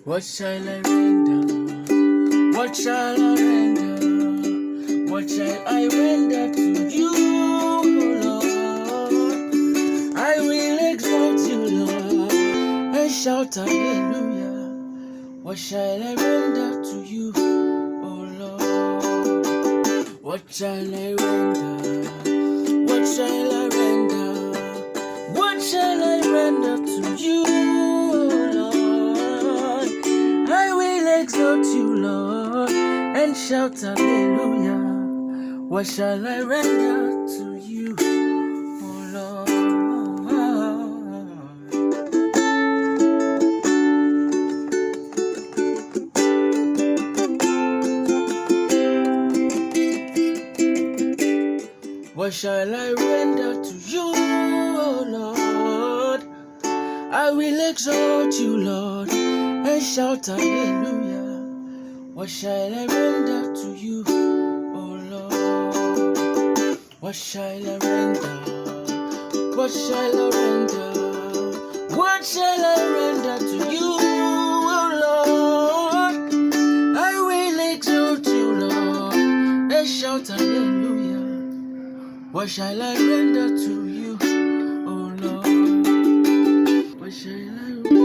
What shall I render? What shall I render? What shall I render to you, Lord? I will exalt you, Lord, and shout hallelujah. What shall I render to you, oh Lord? What shall I render? What shall I render? What shall I render to you, oh Lord? I will exalt you, Lord, and shout hallelujah. What shall I render to you, oh Lord? What shall I render to you, oh Lord? I will exalt you, Lord, and shout hallelujah. What shall I render to you, oh Lord? What shall I render? What shall I render? What shall I render to you, oh Lord? I will exalt you, Lord, and shout hallelujah. What shall I render to you, oh Lord? What shall I render?